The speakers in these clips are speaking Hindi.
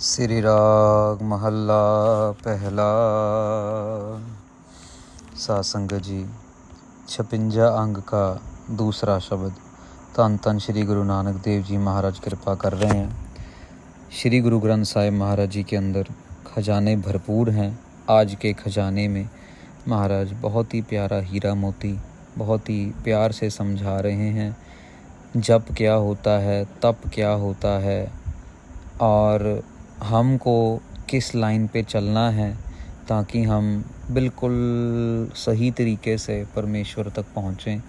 श्री राग महल्ला पहला। सासंग जी 56 अंग का दूसरा शब्द। धन धन श्री गुरु नानक देव जी महाराज कृपा कर रहे हैं। श्री गुरु ग्रंथ साहिब महाराज जी के अंदर खजाने भरपूर हैं। आज के खजाने में महाराज बहुत ही प्यारा हीरा मोती बहुत ही प्यार से समझा रहे हैं। जप क्या होता है, तप क्या होता है और हमको किस लाइन पे चलना है ताकि हम बिल्कुल सही तरीके से परमेश्वर तक पहुँचें,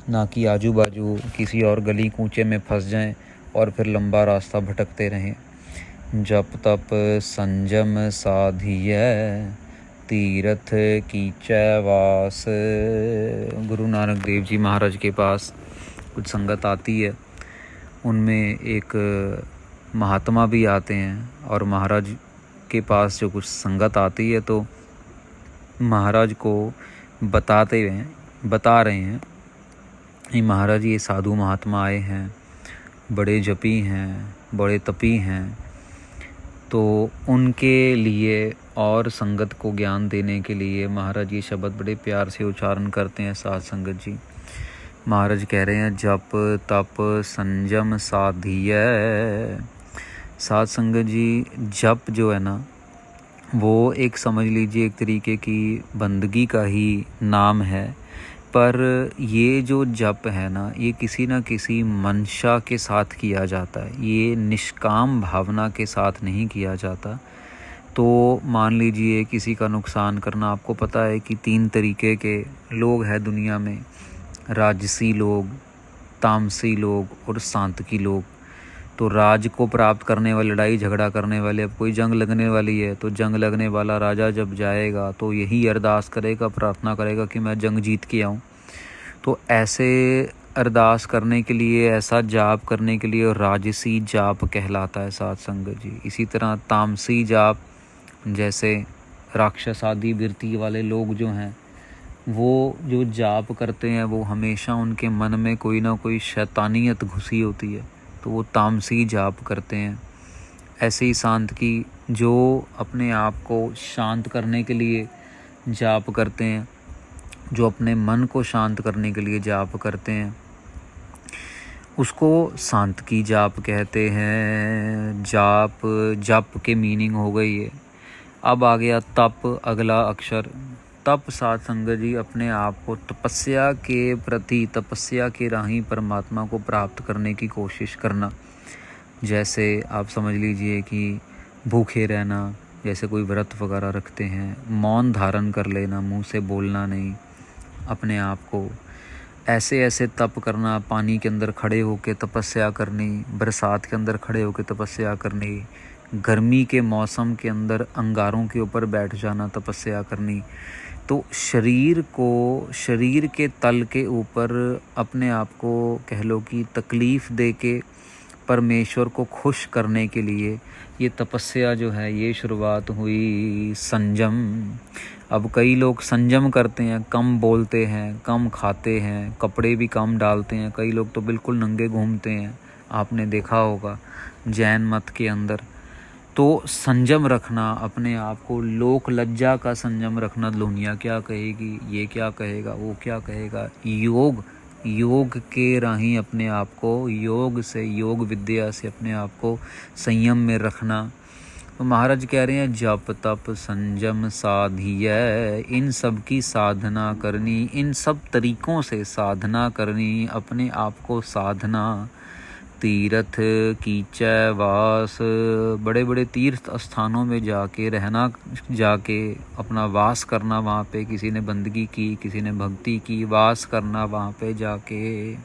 ना कि आजू बाजू किसी और गली कूचे में फंस जाएं और फिर लंबा रास्ता भटकते रहें। जप तप संजम साधिय तीरथ कीचै वास। गुरु नानक देव जी महाराज के पास कुछ संगत आती है, उनमें एक महात्मा भी आते हैं और महाराज के पास जो कुछ संगत आती है तो महाराज को बता रहे हैं ये महाराज ये साधु महात्मा आए हैं, बड़े जपी हैं, बड़े तपी हैं, तो उनके लिए और संगत को ज्ञान देने के लिए महाराज ये शब्द बड़े प्यार से उच्चारण करते हैं। साध संगत जी महाराज कह रहे हैं जप तप संजम साधिय। साध संगत जी जप जो है ना वो एक समझ लीजिए एक तरीके की बंदगी का ही नाम है, पर ये जो जप है ना ये किसी न किसी मंशा के साथ किया जाता है, ये निष्काम भावना के साथ नहीं किया जाता। तो मान लीजिए किसी का नुकसान करना, आपको पता है कि 3 तरीके के लोग हैं दुनिया में, राजसी लोग, तामसी लोग और सांतकी लोग। तो राज को प्राप्त करने वाले, लड़ाई झगड़ा करने वाले, अब कोई जंग लगने वाली है तो जंग लगने वाला राजा जब जाएगा तो यही अरदास करेगा, प्रार्थना करेगा कि मैं जंग जीत के आऊँ। तो ऐसे अरदास करने के लिए, ऐसा जाप करने के लिए राजसी जाप कहलाता है साध संगत जी। इसी तरह तामसी जाप, जैसे राक्षस आदि वृत्ति वाले लोग जो हैं वो जो जाप करते हैं वो हमेशा उनके मन में कोई ना कोई शैतानियत घुसी होती है, तो वो तामसी जाप करते हैं। ऐसे ही शांत की जो अपने आप को शांत करने के लिए जाप करते हैं, जो अपने मन को शांत करने के लिए जाप करते हैं, उसको शांत की जाप कहते हैं। जाप जप के मीनिंग हो गई है। अब आ गया तप, अगला अक्षर। तप साध संगत जी अपने आप को तपस्या के प्रति, तपस्या के राही परमात्मा को प्राप्त करने की कोशिश करना। जैसे आप समझ लीजिए कि भूखे रहना, जैसे कोई व्रत वगैरह रखते हैं, मौन धारण कर लेना, मुंह से बोलना नहीं अपने आप को, ऐसे ऐसे तप करना। पानी के अंदर खड़े होकर तपस्या करनी, बरसात के अंदर खड़े होकर तपस्या करनी, गर्मी के मौसम के अंदर अंगारों के ऊपर बैठ जाना, तपस्या करनी। तो शरीर के तल के ऊपर अपने आप को कह लो कि तकलीफ़ दे के परमेश्वर को खुश करने के लिए ये तपस्या जो है ये शुरुआत हुई संजम। अब कई लोग संजम करते हैं, कम बोलते हैं, कम खाते हैं, कपड़े भी कम डालते हैं, कई लोग तो बिल्कुल नंगे घूमते हैं, आपने देखा होगा जैन मत के अंदर। तो संजम रखना अपने आप को, लोक लज्जा का संजम रखना, दुनिया क्या कहेगी, ये क्या कहेगा, वो क्या कहेगा। योग के राही अपने आप को, योग से, योग विद्या से अपने आप को संयम में रखना। तो महाराज कह रहे हैं जप तप संजम साधिय, इन सब की साधना करनी, इन सब तरीकों से साधना करनी, अपने आप को साधना। तीर्थ कीचै वास, बड़े बड़े तीर्थ स्थानों में जाके रहना, जाके अपना वास करना, वहाँ पे किसी ने बंदगी की, किसी ने भक्ति की, वास करना वहाँ पे जाके।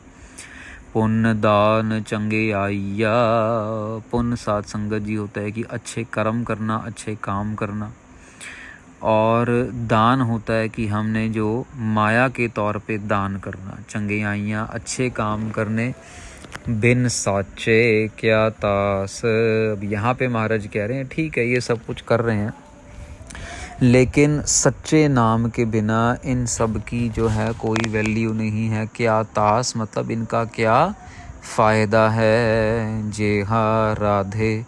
पुण्य दान चंगे आइया, पुण्य साध संगत जी होता है कि अच्छे कर्म करना, अच्छे काम करना, और दान होता है कि हमने जो माया के तौर पे दान करना। चंगे आइयाँ अच्छे काम करने, बिन साचे क्या तास। अब यहाँ पे महाराज कह रहे हैं ठीक है ये सब कुछ कर रहे हैं, लेकिन सच्चे नाम के बिना इन सब की जो है कोई वैल्यू नहीं है। क्या तास मतलब इनका क्या फ़ायदा है। जेहा राधे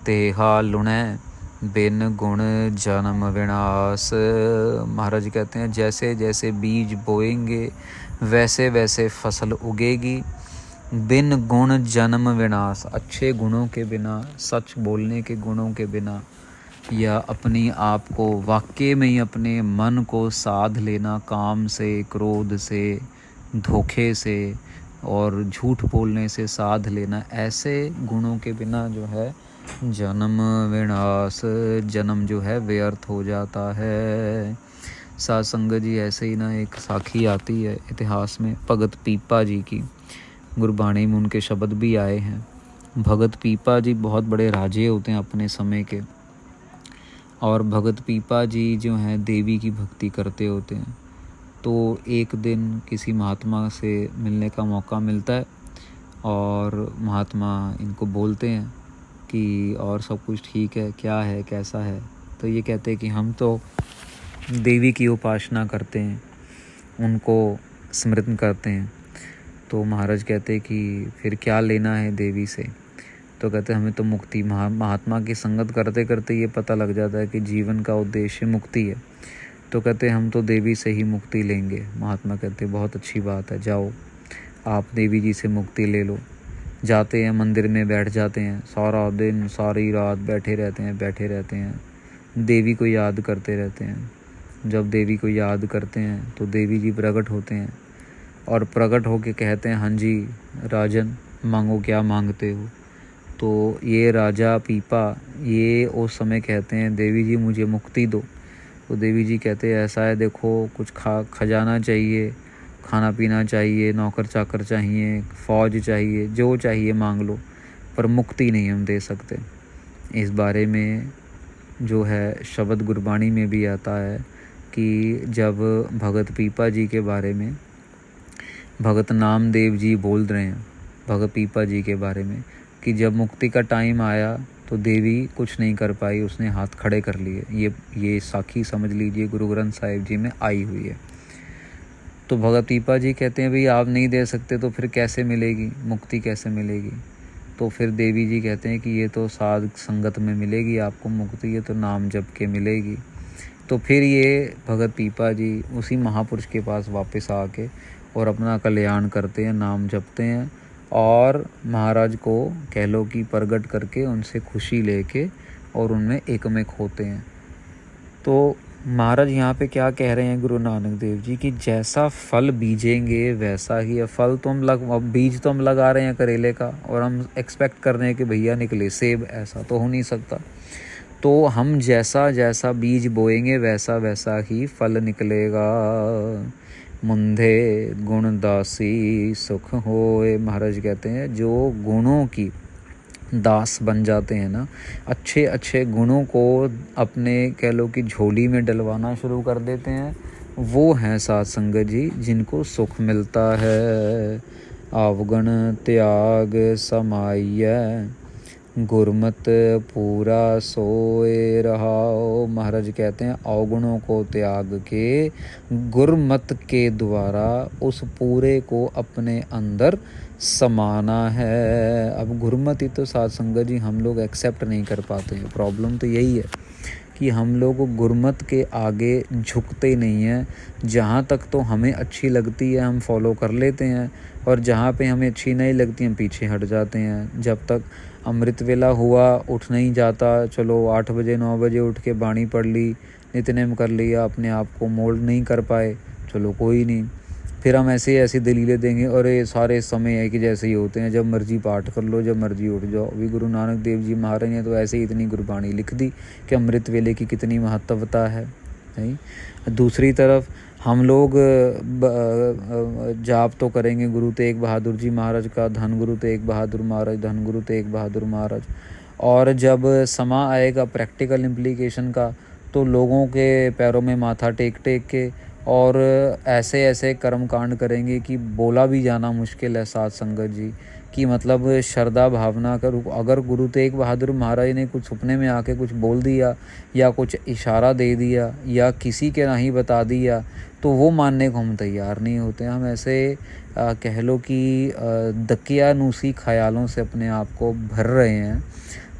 तेहा लुणै बिन गुण जन्म विनाश। महाराज कहते हैं जैसे जैसे बीज बोएंगे वैसे वैसे फसल उगेगी। बिन गुण जन्म विनाश, अच्छे गुणों के बिना, सच बोलने के गुणों के बिना, या अपनी आप को वाक्य में ही अपने मन को साध लेना काम से, क्रोध से, धोखे से और झूठ बोलने से साध लेना, ऐसे गुणों के बिना जो है जन्म विनाश, जन्म जो है व्यर्थ हो जाता है। साध संगत जी ऐसे ही ना एक साखी आती है इतिहास में भगत पीपा जी की, गुरबाणी में उनके शब्द भी आए हैं। भगत पीपा जी बहुत बड़े राजे होते हैं अपने समय के, और भगत पीपा जी जो हैं देवी की भक्ति करते होते हैं। तो एक दिन किसी महात्मा से मिलने का मौका मिलता है और महात्मा इनको बोलते हैं कि और सब कुछ ठीक है, क्या है, कैसा है। तो ये कहते हैं कि हम तो देवी की उपासना करते हैं, उनको स्मरण करते हैं। तो महाराज कहते हैं कि फिर क्या लेना है देवी से। तो कहते हैं हमें तो मुक्ति, महात्मा की संगत करते करते ये पता लग जाता है कि जीवन का उद्देश्य मुक्ति है। तो कहते हैं हम तो देवी से ही मुक्ति लेंगे। महात्मा कहते हैं बहुत अच्छी बात है, जाओ आप देवी जी से मुक्ति ले लो। जाते हैं, मंदिर में बैठ जाते हैं, सारा दिन सारी रात बैठे रहते हैं, देवी को याद करते रहते हैं। जब देवी को याद करते हैं तो देवी जी प्रकट होते हैं और प्रकट होके कहते हैं हाँ जी राजन, मांगो क्या मांगते हो। तो ये राजा पीपा ये उस समय कहते हैं देवी जी मुझे मुक्ति दो। तो देवी जी कहते हैं ऐसा है, देखो कुछ खजाना चाहिए, खाना पीना चाहिए, नौकर चाकर चाहिए, फौज चाहिए, जो चाहिए मांग लो, पर मुक्ति नहीं हम दे सकते। इस बारे में जो है शब्द गुरबाणी में भी आता है कि जब भगत पीपा जी के बारे में भगत नामदेव जी बोल रहे हैं भगत पीपा जी के बारे में कि जब मुक्ति का टाइम आया तो देवी कुछ नहीं कर पाई, उसने हाथ खड़े कर लिए। ये साखी समझ लीजिए गुरु ग्रंथ साहिब जी में आई हुई है। तो भगत पीपा जी कहते हैं भाई आप नहीं दे सकते तो फिर कैसे मिलेगी मुक्ति, कैसे मिलेगी। तो फिर देवी जी कहते हैं कि ये तो साध संगत में मिलेगी आपको मुक्ति, ये तो नाम जप के मिलेगी। तो फिर ये भगत पीपा जी उसी महापुरुष के पास वापस आके और अपना कल्याण करते हैं, नाम जपते हैं और महाराज को कह लो कि प्रगट करके उनसे खुशी लेके और उनमें एकमेक होते हैं। तो महाराज यहाँ पे क्या कह रहे हैं गुरु नानक देव जी कि जैसा फल बीजेंगे वैसा ही है। फल तो हम बीज तो हम लगा रहे हैं करेले का और हम एक्सपेक्ट कर रहे हैं कि भैया निकले सेब, ऐसा तो हो नहीं सकता। तो हम जैसा जैसा बीज बोएंगे वैसा वैसा ही फल निकलेगा। मुंधे गुण दासी सुख होए। महाराज कहते हैं जो गुणों की दास बन जाते हैं ना, अच्छे अच्छे गुणों को अपने कह लो कि झोली में डलवाना शुरू कर देते हैं, वो हैं साध संगत जी जिनको सुख मिलता है। अवगुण त्याग समाइय गुरमत पूरा सोए रहाओ। महाराज कहते हैं अवगुणों को त्याग के गुरमत के द्वारा उस पूरे को अपने अंदर समाना है। अब गुरमति तो साध संगत जी हम लोग एक्सेप्ट नहीं कर पाते हैं। प्रॉब्लम तो यही है कि हम लोग गुरमत के आगे झुकते नहीं हैं। जहाँ तक तो हमें अच्छी लगती है हम फॉलो कर लेते हैं और जहाँ पे हमें अच्छी नहीं लगती हम पीछे हट जाते हैं। जब तक अमृत वेला हुआ उठ नहीं जाता, चलो 8 बजे 9 बजे उठ के बाणी पढ़ ली, नित्यनेम कर लिया, अपने आप को मोल्ड नहीं कर पाए, चलो कोई नहीं, फिर हम ऐसी दलीलें देंगे और ये सारे समय है कि जैसे ही होते हैं, जब मर्जी पाठ कर लो, जब मर्जी उठ जाओ। अभी गुरु नानक देव जी महाराज ने तो ऐसे ही इतनी गुरबाणी लिख दी कि अमृत वेले की कितनी महत्वता है। नहीं, दूसरी तरफ हम लोग जाप तो करेंगे गुरु तेग बहादुर जी महाराज का, धन गुरु तेग बहादुर महाराज, धन गुरु तेग बहादुर महाराज। और जब समा आएगा प्रैक्टिकल इम्प्लीकेशन का तो लोगों के पैरों में माथा टेक टेक के और ऐसे ऐसे कर्म कांड करेंगे कि बोला भी जाना मुश्किल है साध संगत जी कि मतलब श्रद्धा भावना कर। अगर गुरु तेग बहादुर महाराज ने कुछ सपने में आके कुछ बोल दिया या कुछ इशारा दे दिया या किसी के नहीं बता दिया तो वो मानने को हम तैयार नहीं होते। हम ऐसे कह लो कि दकियानूसी ख्यालों से अपने आप को भर रहे हैं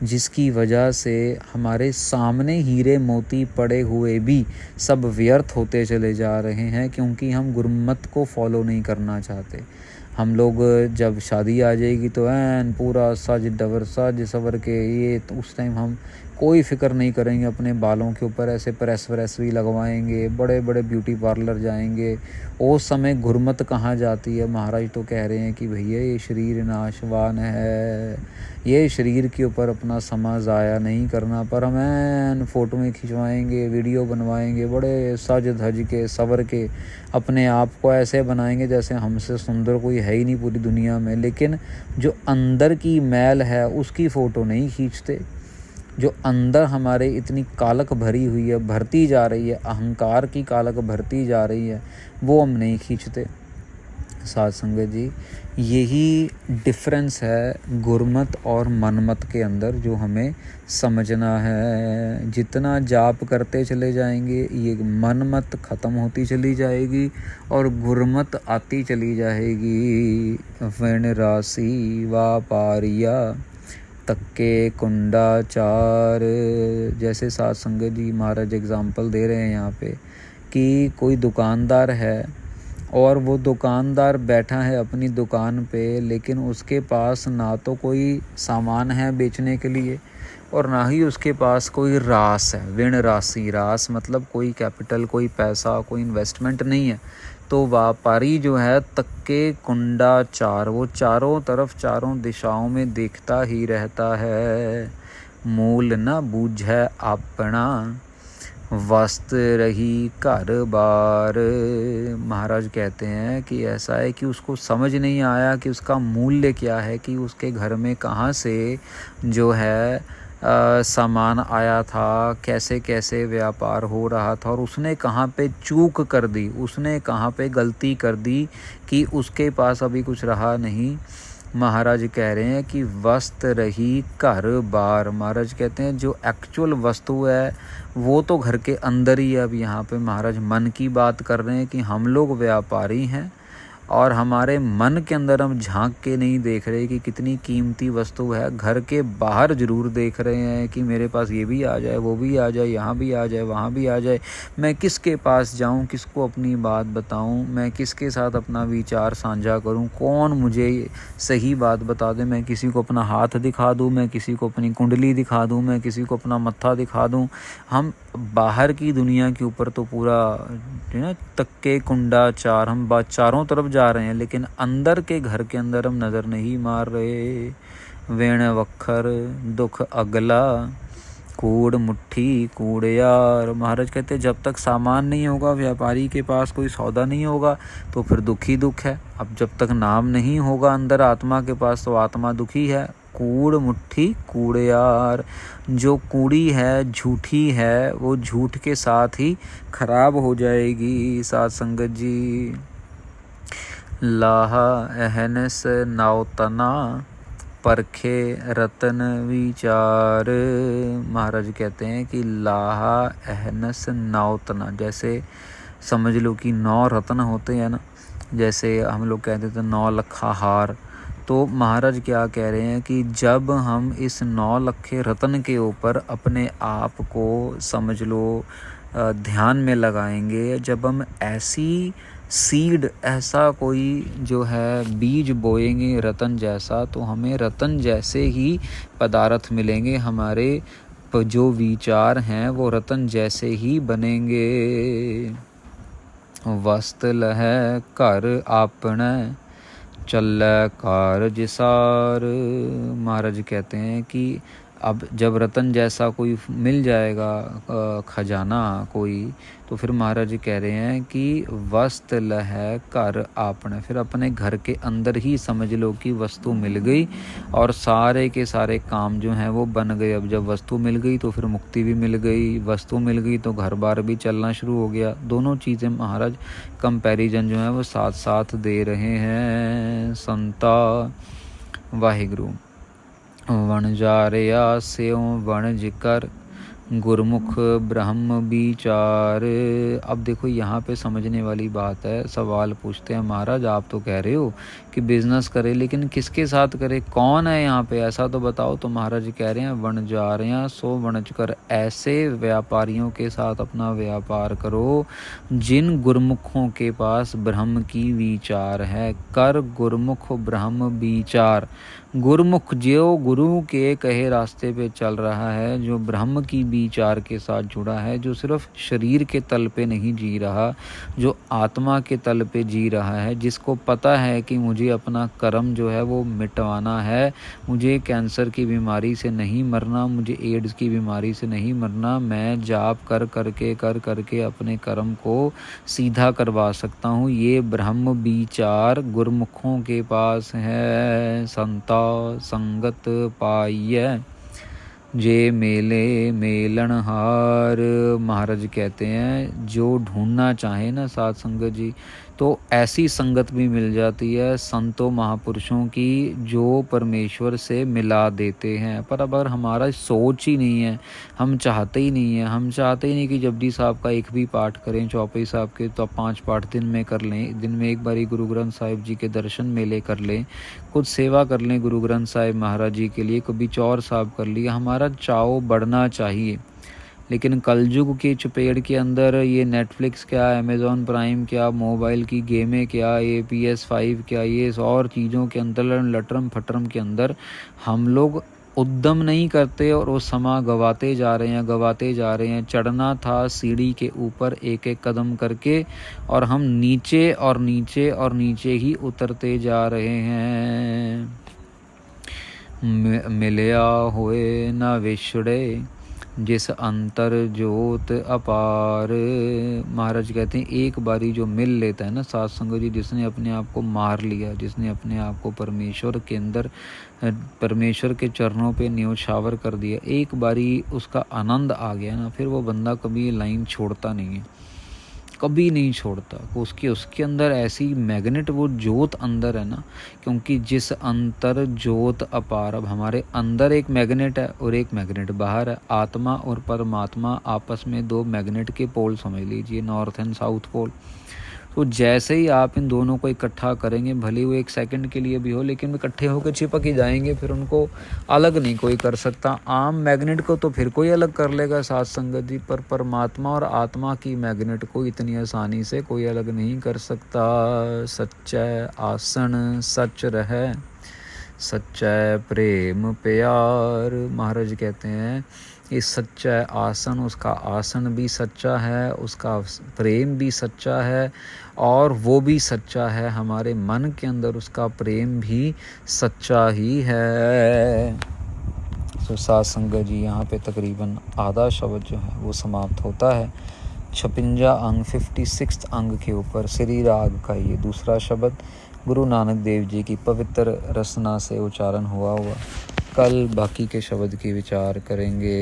जिसकी वजह से हमारे सामने हीरे मोती पड़े हुए भी सब व्यर्थ होते चले जा रहे हैं, क्योंकि हम गुरमत को फॉलो नहीं करना चाहते। हम लोग जब शादी आ जाएगी तो ऐन पूरा सज सवर के ये, तो उस टाइम हम कोई फ़िक्र नहीं करेंगे अपने बालों के ऊपर, ऐसे प्रेस व्रेस भी लगवाएंगे, बड़े बड़े ब्यूटी पार्लर जाएंगे। उस समय गुरमत कहाँ जाती है। महाराज तो कह रहे हैं कि भैया ये शरीर नाशवान है, ये शरीर के ऊपर अपना समय ज़ाया नहीं करना। पर हम ऐन फ़ोटो में खिंचवाएंगे, वीडियो बनवाएंगे, बड़े सज धज के सवर के अपने आप को ऐसे बनाएंगे जैसे हमसे सुंदर कोई है ही नहीं पूरी दुनिया में। लेकिन जो अंदर की मैल है उसकी फ़ोटो नहीं खींचते। जो अंदर हमारे इतनी कालक भरी हुई है, भरती जा रही है, अहंकार की कालक भरती जा रही है, वो हम नहीं खींचते। साध संगत जी, यही डिफरेंस है गुरमत और मनमत के अंदर, जो हमें समझना है। जितना जाप करते चले जाएंगे ये मनमत ख़त्म होती चली जाएगी और गुरमत आती चली जाएगी। वण राशि व्यापारिया तक्के कुंडाचार। जैसे साध संगत जी महाराज एग्जाम्पल दे रहे हैं यहाँ पे कि कोई दुकानदार है और वो दुकानदार बैठा है अपनी दुकान पे, लेकिन उसके पास ना तो कोई सामान है बेचने के लिए और ना ही उसके पास कोई रास है। ऋण राशि, रास मतलब कोई कैपिटल, कोई पैसा, कोई इन्वेस्टमेंट नहीं है। तो व्यापारी जो है तक्के कुंडाचार, वो चारों तरफ चारों दिशाओं में देखता ही रहता है। मूल न बूझै अपना वस्त रही घर बार। महाराज कहते हैं कि ऐसा है कि उसको समझ नहीं आया कि उसका मूल्य क्या है, कि उसके घर में कहाँ से जो है सामान आया था, कैसे कैसे व्यापार हो रहा था और उसने कहाँ पे चूक कर दी, उसने कहाँ पे गलती कर दी कि उसके पास अभी कुछ रहा नहीं। महाराज कह रहे हैं कि वस्त रही घर बार। महाराज कहते हैं जो एक्चुअल वस्तु है वो तो घर के अंदर ही है। अब यहाँ पे महाराज मन की बात कर रहे हैं कि हम लोग व्यापारी हैं और हमारे मन के अंदर हम झांक के नहीं देख रहे कि कितनी कीमती वस्तु है। घर के बाहर ज़रूर देख रहे हैं कि मेरे पास ये भी आ जाए, वो भी आ जाए, यहाँ भी आ जाए, वहाँ भी आ जाए। मैं किसके पास जाऊँ, किसको अपनी बात बताऊँ, मैं किसके साथ अपना विचार साझा करूँ, कौन मुझे सही बात बता दे। मैं किसी को अपना हाथ दिखा दूँ, मैं किसी को अपनी कुंडली दिखा दूँ, मैं किसी को अपना मत्था दिखा दूँ। हम बाहर की दुनिया के ऊपर तो पूरा ना तक्के कुंडाचार, हम चारों तरफ जा रहे हैं, लेकिन अंदर के घर के अंदर हम नज़र नहीं मार रहे। वेण वक्खर दुख अगला कूड़ मुट्ठी कूड़ यार। महाराज कहते हैं जब तक सामान नहीं होगा, व्यापारी के पास कोई सौदा नहीं होगा, तो फिर दुख ही दुख है। अब जब तक नाम नहीं होगा अंदर आत्मा के पास, तो आत्मा दुखी है। कूड़ मुट्ठी कूड़ यार। जो कूड़ी है, झूठी है, वो झूठ के साथ ही खराब हो जाएगी। साध संगत जी, लाहा अहनस नावतना परखे रतन विचार। महाराज कहते हैं कि लाहा अहनस नावतना, जैसे समझ लो कि 9 रत्न होते हैं ना, जैसे हम लोग कहते थे 9 लखा हार। तो महाराज क्या कह रहे हैं कि जब हम इस 9 लखे रत्न के ऊपर अपने आप को समझ लो ध्यान में लगाएंगे, जब हम ऐसी सीड, ऐसा कोई जो है बीज बोएंगे रतन जैसा, तो हमें रतन जैसे ही पदार्थ मिलेंगे। हमारे जो विचार हैं वो रतन जैसे ही बनेंगे। वस्त लह घर आपने चल कारज सार। महाराज कहते हैं कि अब जब रतन जैसा कोई मिल जाएगा खजाना कोई, तो फिर महाराज कह रहे हैं कि वस्त लह घर आपने, फिर अपने घर के अंदर ही समझ लो कि वस्तु मिल गई और सारे के सारे काम जो हैं वो बन गए। अब जब वस्तु मिल गई तो फिर मुक्ति भी मिल गई, वस्तु मिल गई तो घर बार भी चलना शुरू हो गया। दोनों चीज़ें महाराज कंपैरिजन जो है वो साथ साथ दे रहे हैं। संता वाहिगुरु वण जारिया स्यों वण जिकर गुरमुख ब्रह्म विचार। अब देखो यहाँ पे समझने वाली बात है। सवाल पूछते हैं महाराज आप तो कह रहे हो कि बिजनेस करे, लेकिन किसके साथ करे, कौन है यहाँ पे, ऐसा तो बताओ। तो महाराज जी कह रहे हैं वण जा रहे हैं सो वणज कर, ऐसे व्यापारियों के साथ अपना व्यापार करो जिन गुरमुखों के पास ब्रह्म की विचार है। कर गुरमुख ब्रह्म विचार, गुरमुख जो गुरु के कहे रास्ते पे चल रहा है, जो ब्रह्म की विचार के साथ जुड़ा है, जो सिर्फ शरीर के तल पे नहीं जी रहा, जो आत्मा के तल पे जी रहा है, जिसको पता है कि मुझे अपना कर्म जो है वो मिटवाना है, मुझे कैंसर की बीमारी से नहीं मरना, मुझे एड्स की बीमारी से नहीं मरना, मैं जाप कर करके अपने कर्म को सीधा करवा सकता हूँ। ये ब्रह्म विचार गुरमुखों के पास है। संता संगत पाइय जे मेले मेलनहार, महाराज कहते हैं जो ढूंढना चाहे ना साथ संगत जी, तो ऐसी संगत भी मिल जाती है संतों महापुरुषों की जो परमेश्वर से मिला देते हैं। पर अगर हमारा सोच ही नहीं है, हम चाहते ही नहीं है, हम चाहते ही नहीं कि जपजी साहब का एक भी पाठ करें, चौपाई साहब के तो 5 पाठ दिन में कर लें, दिन में एक बारी गुरु ग्रंथ साहिब जी के दर्शन मेले कर लें, कुछ सेवा कर लें गुरु ग्रंथ साहिब महाराज जी के लिए, कभी चौर साहब कर लिया, हमारा चाव बढ़ना चाहिए। लेकिन कलयुग के चपेट के अंदर ये नेटफ्लिक्स क्या, अमेज़ॉन प्राइम क्या, मोबाइल की गेमें क्या, ये PS5 क्या, ये और चीज़ों के अंदर लटरम फटरम के अंदर हम लोग उद्यम नहीं करते और वो समा गवाते जा रहे हैं। चढ़ना था सीढ़ी के ऊपर एक एक कदम करके, और हम नीचे और नीचे और नीचे ही उतरते जा रहे हैं। मिलया होए ना विछड़े जिस अंतर जोत अपार, महाराज कहते हैं एक बारी जो मिल लेता है ना साथ संगत जी, जिसने अपने आप को मार लिया, जिसने अपने आप को परमेश्वर के अंदर, परमेश्वर के चरणों पे न्योछावर कर दिया, एक बारी उसका आनंद आ गया ना, फिर वो बंदा कभी लाइन छोड़ता नहीं है, कभी नहीं छोड़ता। उसके अंदर ऐसी मैग्नेट, वो जोत अंदर है ना, क्योंकि जिस अंतर जोत अपार, अब हमारे अंदर एक मैग्नेट है और एक मैग्नेट बाहर है। आत्मा और परमात्मा आपस में 2 मैग्नेट के पोल समझ लीजिए, नॉर्थ एंड साउथ पोल। तो जैसे ही आप इन दोनों को इकट्ठा करेंगे, भले वो 1 सेकंड के लिए भी हो, लेकिन इकट्ठे होकर चिपक ही जाएंगे, फिर उनको अलग नहीं कोई कर सकता। आम मैग्नेट को तो फिर कोई अलग कर लेगा साथ संगत जी, पर परमात्मा और आत्मा की मैग्नेट को इतनी आसानी से कोई अलग नहीं कर सकता। सच्चा आसन सच रहे, सच्चा प्रेम प्यार, महाराज कहते हैं ये सच्चा आसन, उसका आसन भी सच्चा है, उसका प्रेम भी सच्चा है, और वो भी सच्चा है हमारे मन के अंदर, उसका प्रेम भी सच्चा ही है। तो साथ संगत जी यहाँ पे तकरीबन आधा शब्द जो है वो समाप्त होता है। 56 अंग 56 अंग के ऊपर श्री राग का ये दूसरा शब्द गुरु नानक देव जी की पवित्र रचना से उच्चारण हुआ। कल बाकी के शब्द की विचार करेंगे।